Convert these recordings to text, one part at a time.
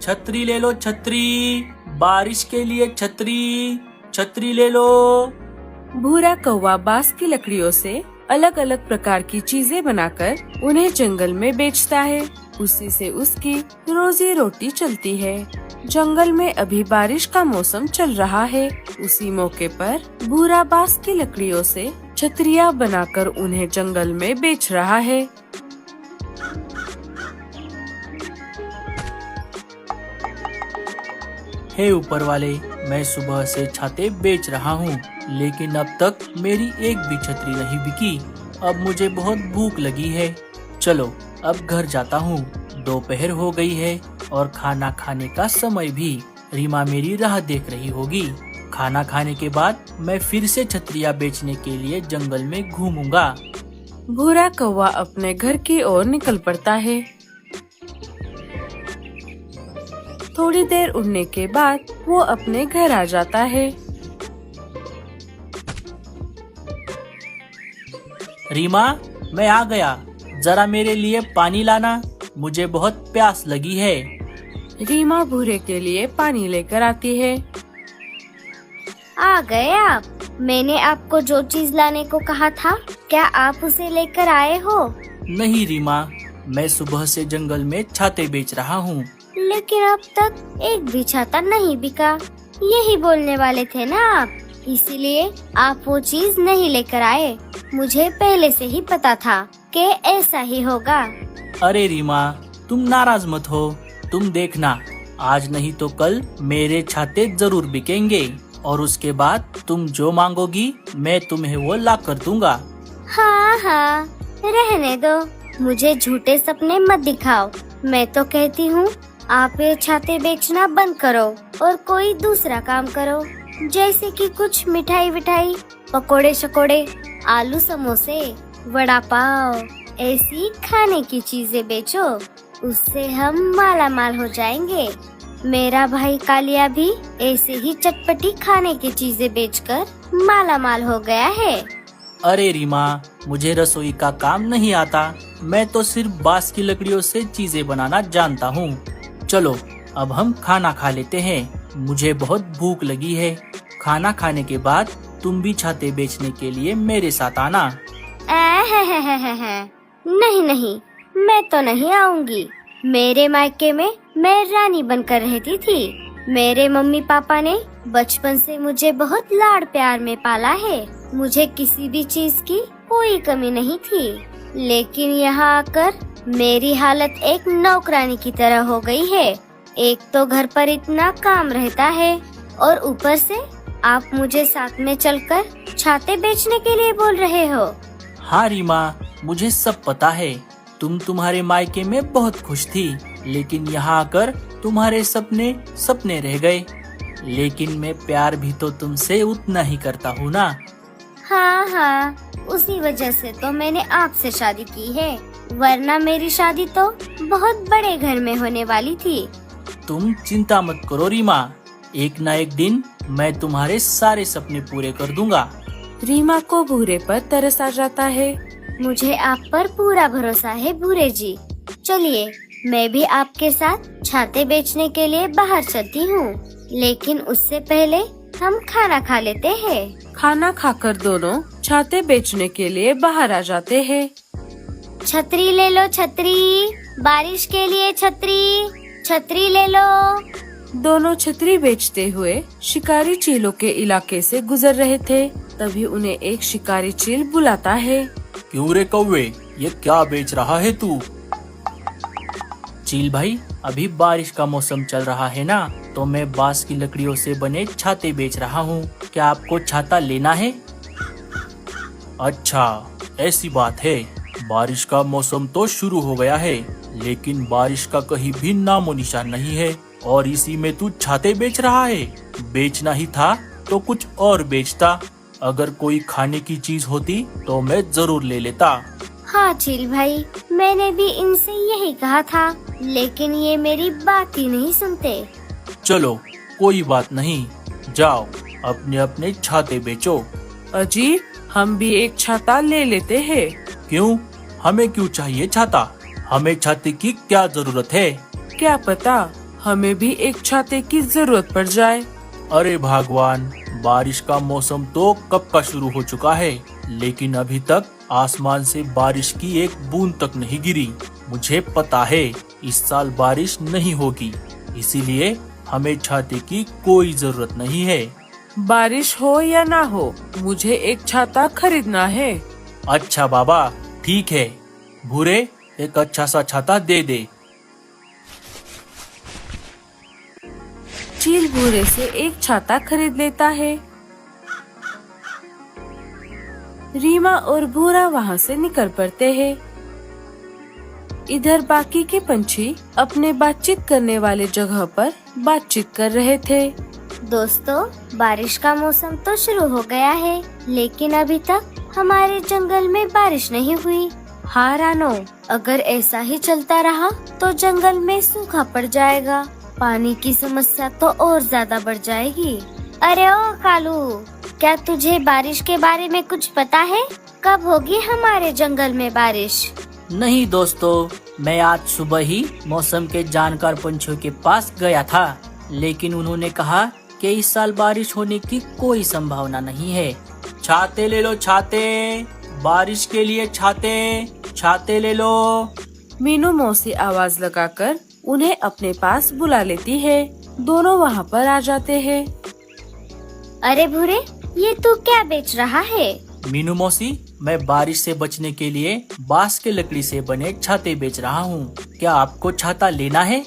छतरी ले लो छतरी, बारिश के लिए छतरी, छतरी ले लो। भूरा कौवा बांस की लकड़ियों से अलग अलग प्रकार की चीजें बनाकर उन्हें जंगल में बेचता है। उसी से उसकी रोजी रोटी चलती है। जंगल में अभी बारिश का मौसम चल रहा है। उसी मौके पर भूरा बांस की लकड़ियों से छतरियाँ बनाकर उन्हें जंगल में बेच रहा है। हे ऊपर वाले, मैं सुबह से छाते बेच रहा हूँ, लेकिन अब तक मेरी एक भी छतरी नहीं बिकी। अब मुझे बहुत भूख लगी है। चलो अब घर जाता हूँ। दोपहर हो गई है और खाना खाने का समय भी। रीमा मेरी राह देख रही होगी। खाना खाने के बाद मैं फिर से छतरियाँ बेचने के लिए जंगल में घूमूंगा। भूरा कौवा अपने घर की ओर निकल पड़ता है। थोड़ी देर उड़ने के बाद वो अपने घर आ जाता है। रीमा, मैं आ गया। जरा मेरे लिए पानी लाना, मुझे बहुत प्यास लगी है। रीमा भूरे के लिए पानी लेकर आती है। आ गए आप। मैंने आपको जो चीज लाने को कहा था, क्या आप उसे लेकर आए हो? नहीं रीमा, मैं सुबह से जंगल में छाते बेच रहा हूँ। लेकिन अब तक एक भी छाता नहीं बिका। यही बोलने वाले थे ना आप, इसीलिए आप वो चीज नहीं लेकर आए। मुझे पहले से ही पता था कि ऐसा ही होगा। अरे रीमा, तुम नाराज मत हो। तुम देखना, आज नहीं तो कल मेरे छाते जरूर बिकेंगे और उसके बाद तुम जो मांगोगी मैं तुम्हें वो ला कर दूंगा। हाँ हाँ, रहने दो। मुझे झूठे सपने मत दिखाओ। मैं तो कहती हूँ आप ये छाते बेचना बंद करो और कोई दूसरा काम करो, जैसे कि कुछ मिठाई विठाई, पकोड़े शकोड़े, आलू समोसे, वड़ा पाव, ऐसी खाने की चीजें बेचो। उससे हम माला माल हो जाएंगे। मेरा भाई कालिया भी ऐसे ही चटपटी खाने की चीजें बेचकर माला माल हो गया है। अरे रीमा, मुझे रसोई का काम नहीं आता। मैं तो सिर्फ बांस की लकड़ियों से चीजें बनाना जानता हूँ। चलो अब हम खाना खा लेते हैं। मुझे बहुत भूख लगी है। खाना खाने के बाद तुम भी छाते बेचने के लिए मेरे साथ आना। नहीं नहीं, मैं तो नहीं आऊंगी। मेरे मायके में मैं रानी बनकर रहती थी। मेरे मम्मी पापा ने बचपन से मुझे बहुत लाड़ प्यार में पाला है। मुझे किसी भी चीज की कोई कमी नहीं थी। लेकिन यहाँ आकर मेरी हालत एक नौकरानी की तरह हो गई है। एक तो घर पर इतना काम रहता है और ऊपर से आप मुझे साथ में चलकर छाते बेचने के लिए बोल रहे हो। हाँ रीमा, मुझे सब पता है। तुम तुम्हारे मायके में बहुत खुश थी, लेकिन यहाँ आकर तुम्हारे सपने सपने रह गए। लेकिन मैं प्यार भी तो तुमसे उतना ही करता हूँ ना। हाँ हाँ, उसी वजह से तो मैंने आपसे शादी की है, वरना मेरी शादी तो बहुत बड़े घर में होने वाली थी। तुम चिंता मत करो रीमा, एक ना एक दिन मैं तुम्हारे सारे सपने पूरे कर दूंगा। रीमा को भूरे पर तरस आ जाता है। मुझे आप पर पूरा भरोसा है भूरे जी। चलिए, मैं भी आपके साथ छाते बेचने के लिए बाहर चलती हूँ, लेकिन उससे पहले हम खाना खा लेते हैं। खाना खाकर दोनों छाते बेचने के लिए बाहर आ जाते हैं। छतरी ले लो छतरी, बारिश के लिए छतरी, छतरी ले लो। दोनों छतरी बेचते हुए शिकारी चीलों के इलाके से गुजर रहे थे। तभी उन्हें एक शिकारी चील बुलाता है। क्यों रे कौवे, ये क्या बेच रहा है तू? चील भाई, अभी बारिश का मौसम चल रहा है ना, तो मैं बांस की लकड़ियों से बने छाते बेच रहा हूँ। क्या आपको छाता लेना है? अच्छा, ऐसी बात है। बारिश का मौसम तो शुरू हो गया है, लेकिन बारिश का कहीं भी नामो निशान नहीं है। और इसी में तू छाते बेच रहा है? बेचना ही था तो कुछ और बेचता। अगर कोई खाने की चीज होती तो मैं जरूर ले लेता। हाँ चील भाई, मैंने भी इनसे यही कहा था, लेकिन ये मेरी बात ही नहीं सुनते। चलो कोई बात नहीं, जाओ अपने अपने छाते बेचो। अजी, हम भी एक छाता ले लेते हैं। क्यों? हमें क्यों चाहिए छाता? हमें छाते की क्या जरूरत है? क्या पता, हमें भी एक छाते की जरूरत पड़ जाए। अरे भगवान, बारिश का मौसम तो कब का शुरू हो चुका है, लेकिन अभी तक आसमान से बारिश की एक बूंद तक नहीं गिरी। मुझे पता है इस साल बारिश नहीं होगी, इसीलिए हमें छाते की कोई जरूरत नहीं है। बारिश हो या ना हो, मुझे एक छाता खरीदना है। अच्छा बाबा, ठीक है। भूरे, एक अच्छा सा छाता दे दे। चील भूरे से एक छाता खरीद लेता है। रीमा और भूरा वहाँ से निकल पड़ते हैं। इधर बाकी के पंछी अपने बातचीत करने वाले जगह पर बातचीत कर रहे थे। दोस्तों, बारिश का मौसम तो शुरू हो गया है, लेकिन अभी तक हमारे जंगल में बारिश नहीं हुई। हाँ रानो, अगर ऐसा ही चलता रहा तो जंगल में सूखा पड़ जाएगा। पानी की समस्या तो और ज्यादा बढ़ जाएगी। अरे ओ कालू, क्या तुझे बारिश के बारे में कुछ पता है? कब होगी हमारे जंगल में बारिश? नहीं दोस्तों, मैं आज सुबह ही मौसम के जानकार पंछियों के पास गया था, लेकिन उन्होंने कहा कि इस साल बारिश होने की कोई संभावना नहीं है। छाते ले लो छाते, बारिश के लिए छाते, छाते ले लो। मीनू मौसी आवाज लगाकर उन्हें अपने पास बुला लेती है। दोनों वहाँ पर आ जाते हैं। अरे भूरे, ये तू क्या बेच रहा है? मीनू मौसी, मैं बारिश से बचने के लिए बांस के लकड़ी से बने छाते बेच रहा हूँ। क्या आपको छाता लेना है?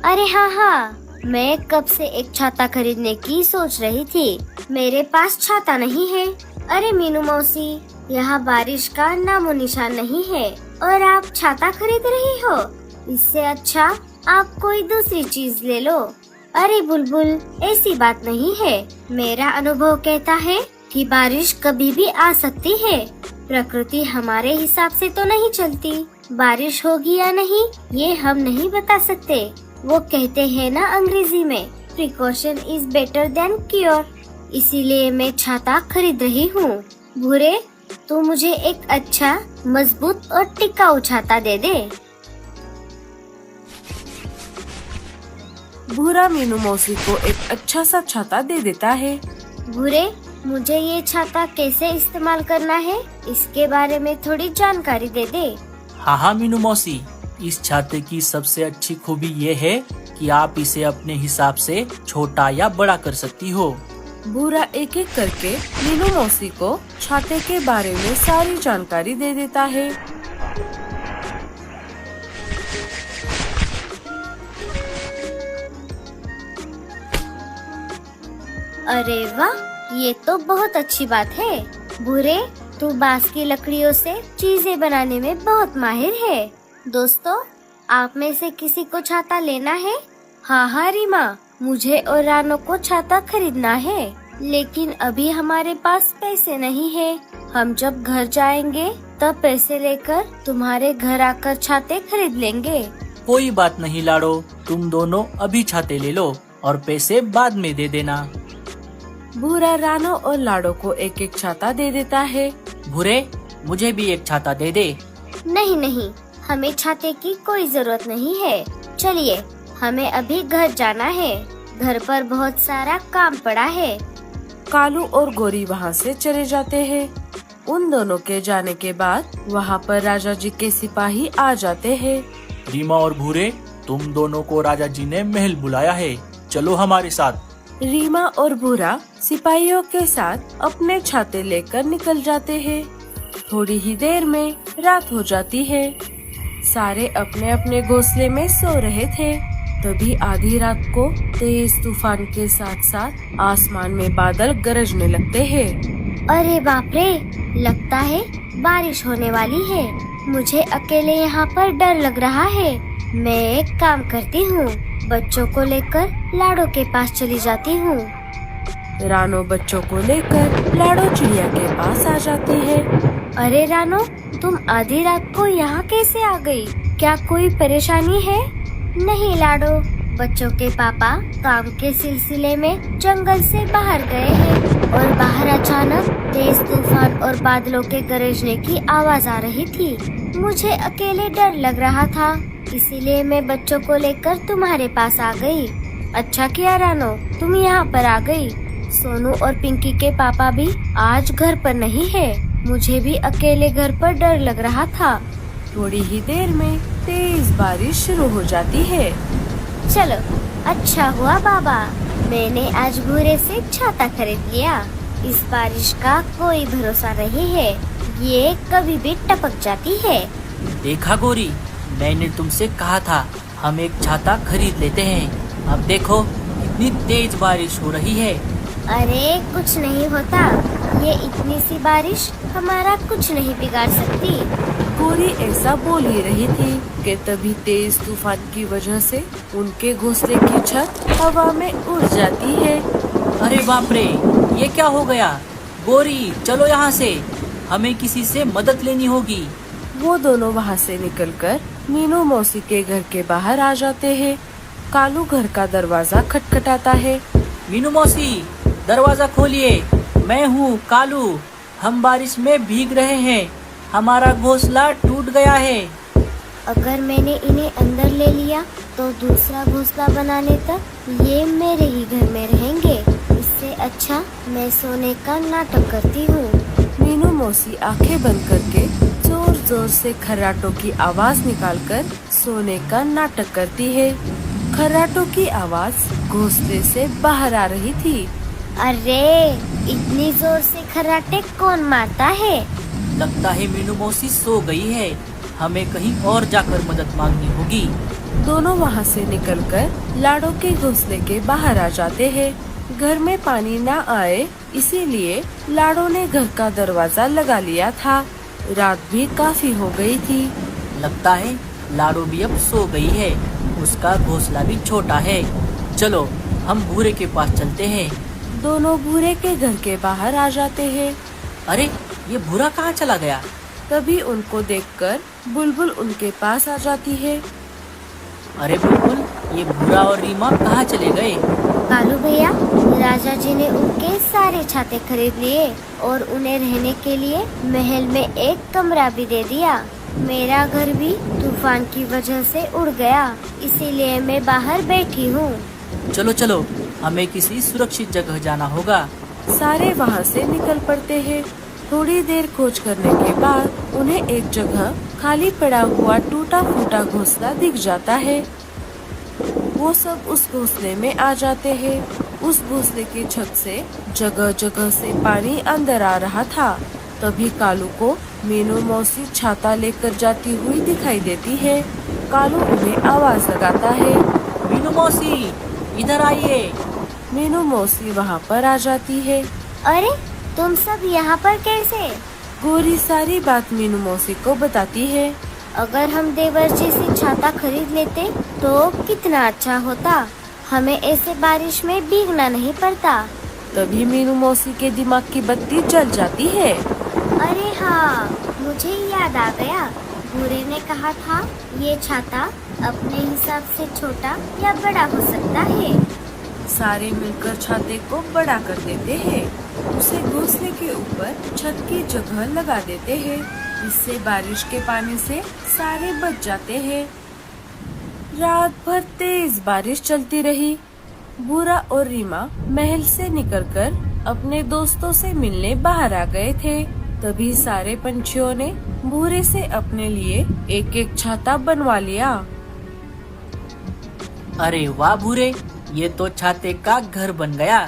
अरे हाँ हाँ, मैं कब से एक छाता खरीदने की सोच रही थी। मेरे पास छाता नहीं है। अरे मीनू मौसी, यहाँ बारिश का नामो निशान नहीं है और आप छाता खरीद रही हो। इससे अच्छा आप कोई दूसरी चीज ले लो। अरे बुलबुल, ऐसी बात नहीं है। मेरा अनुभव कहता है कि बारिश कभी भी आ सकती है। प्रकृति हमारे हिसाब से तो नहीं चलती। बारिश होगी या नहीं, ये हम नहीं बता सकते। वो कहते हैं ना अंग्रेजी में, precaution is better than cure. इसीलिए मैं छाता खरीद रही हूँ। भूरे, तू मुझे एक अच्छा, मजबूत और टिकाऊ छाता दे दे। भूरा मीनू मौसी को एक अच्छा सा छाता दे देता है। भूरे, मुझे ये छाता कैसे इस्तेमाल करना है, इसके बारे में थोड़ी जानकारी दे दे। हाँ हाँ मीनू मौसी, इस छाते की सबसे अच्छी खूबी ये है कि आप इसे अपने हिसाब से छोटा या बड़ा कर सकती हो। भूरा एक एक करके मीनू मौसी को छाते के बारे में सारी जानकारी दे देता है। अरे वाह, ये तो बहुत अच्छी बात है। भूरे, तू बांस की लकड़ियों से चीजें बनाने में बहुत माहिर है। दोस्तों, आप में से किसी को छाता लेना है? हाँ हाँ रीमा, मुझे और रानो को छाता खरीदना है, लेकिन अभी हमारे पास पैसे नहीं है। हम जब घर जाएंगे तब पैसे लेकर तुम्हारे घर आकर छाते खरीद लेंगे। कोई बात नहीं लाडो, तुम दोनों अभी छाते ले लो और पैसे बाद में दे देना। भूरा रानो और लाडो को एक एक छाता दे देता है। भूरे, मुझे भी एक छाता दे दे। नहीं नहीं, हमें छाते की कोई जरूरत नहीं है। चलिए, हमें अभी घर जाना है। घर पर बहुत सारा काम पड़ा है। कालू और गोरी वहाँ से चले जाते हैं। उन दोनों के जाने के बाद वहाँ पर राजा जी के सिपाही आ जाते हैं। रीमा और भूरे, तुम दोनों को राजा जी ने महल बुलाया है, चलो हमारे साथ। रीमा और भूरा सिपाहियों के साथ अपने छाते लेकर निकल जाते हैं। थोड़ी ही देर में रात हो जाती है। सारे अपने अपने घोंसले में सो रहे थे। तभी आधी रात को तेज तूफान के साथ साथ आसमान में बादल गरजने लगते हैं। अरे बाप रे, लगता है बारिश होने वाली है। मुझे अकेले यहाँ पर डर लग रहा है। मैं एक काम करती हूँ, बच्चों को लेकर लाडो के पास चली जाती हूँ। रानो बच्चों को लेकर लाडो चिड़िया के पास आ जाती है। अरे रानो, तुम आधी रात को यहाँ कैसे आ गई? क्या कोई परेशानी है? नहीं लाडो, बच्चों के पापा काम के सिलसिले में जंगल से बाहर गए हैं और बाहर अचानक तेज तूफान और बादलों के गरजने की आवाज आ रही थी। मुझे अकेले डर लग रहा था, इसीलिए मैं बच्चों को लेकर तुम्हारे पास आ गई। अच्छा किया रानो, तुम यहाँ पर आ गई। सोनू और पिंकी के पापा भी आज घर पर नहीं है। मुझे भी अकेले घर पर डर लग रहा था। थोड़ी ही देर में तेज बारिश शुरू हो जाती है। चलो, अच्छा हुआ बाबा, मैंने आज भूरे से छाता खरीद लिया। इस बारिश का कोई भरोसा नहीं है, ये कभी भी टपक जाती है। देखा गौरी, मैंने तुमसे कहा था हम एक छाता खरीद लेते हैं। अब देखो कितनी तेज बारिश हो रही है। अरे कुछ नहीं होता, ये इतनी सी बारिश हमारा कुछ नहीं बिगाड़ सकती। गौरी ऐसा बोल ही रही थी कि तभी तेज तूफान की वजह से उनके घोंसले की छत हवा में उड़ जाती है। अरे बाप रे, ये क्या हो गया? गौरी चलो यहाँ से, हमें किसी से मदद लेनी होगी। वो दोनों वहाँ से निकलकर मीनू मौसी के घर के बाहर आ जाते हैं। कालू घर का दरवाजा खटखटाता है। मीनू मौसी, दरवाजा खोलिए, मैं हूँ कालू। हम बारिश में भीग रहे हैं, हमारा घोंसला टूट गया है। अगर मैंने इन्हें अंदर ले लिया तो दूसरा घोंसला बनाने तक ये मेरे ही घर में रहेंगे। इससे अच्छा मैं सोने का नाटक करती हूँ। मीनू मौसी आंखें बंद करके जोर जोर से खर्राटों की आवाज निकालकर सोने का नाटक करती है। खर्राटों की आवाज घोंसले से बाहर आ रही थी। अरे इतनी जोर से खर्राटे कौन मारता है? लगता है मीनू मौसी सो गई है, हमें कहीं और जाकर मदद मांगनी होगी। दोनों वहाँ से निकलकर लाड़ों के घोंसले के बाहर आ जाते हैं। घर में पानी न आए इसीलिए लाड़ों ने घर का दरवाजा लगा लिया था। रात भी काफी हो गई थी। लगता है लाड़ो भी अब सो गई है, उसका घोंसला भी छोटा है। चलो हम भूरे के पास चलते हैं। दोनों भूरे के घर के बाहर आ जाते हैं। अरे ये भूरा कहाँ चला गया? तभी उनको देखकर बुलबुल उनके पास आ जाती है। अरे बुलबुल, ये भूरा और रीमा कहाँ चले गए? कालू भैया, राजा जी ने उनके सारे छाते खरीद लिए और उन्हें रहने के लिए महल में एक कमरा भी दे दिया। मेरा घर भी तूफान की वजह से उड़ गया, इसीलिए मैं बाहर बैठी हूँ। चलो चलो, हमें किसी सुरक्षित जगह जाना होगा। सारे वहाँ से निकल पड़ते हैं। थोड़ी देर खोज करने के बाद उन्हें एक जगह खाली पड़ा हुआ टूटा फूटा घोंसला दिख जाता है। वो सब उस घोंसले में आ जाते हैं। उस घोंसले की छत से जगह जगह से पानी अंदर आ रहा था। तभी कालू को मीनू मौसी छाता लेकर जाती हुई दिखाई देती है। कालू उन्हें आवाज लगाता है। मीनू मौसी, इधर आइए। मीनू मौसी वहाँ पर आ जाती है। अरे तुम सब यहाँ पर कैसे? गौरी सारी बात मीनू मौसी को बताती है। अगर हम देवर जी से छाता खरीद लेते तो कितना अच्छा होता, हमें ऐसे बारिश में भीगना नहीं पड़ता। तभी मीनू मौसी के दिमाग की बत्ती जल जाती है। अरे हाँ, मुझे याद आ गया, भूरे ने कहा था ये छाता अपने हिसाब से छोटा या बड़ा हो सकता है। सारे मिलकर छाते को बड़ा कर देते हैं। उसे घोंसले के ऊपर छत की जगह लगा देते हैं। इससे बारिश के पानी से सारे बच जाते हैं। रात भर तेज बारिश चलती रही। भूरा और रीमा महल से निकलकर अपने दोस्तों से मिलने बाहर आ गए थे। तभी सारे पंछियों ने भूरे से अपने लिए एक एक छाता बनवा लिया। अरे वाह भूरे, ये तो छाते का घर बन गया।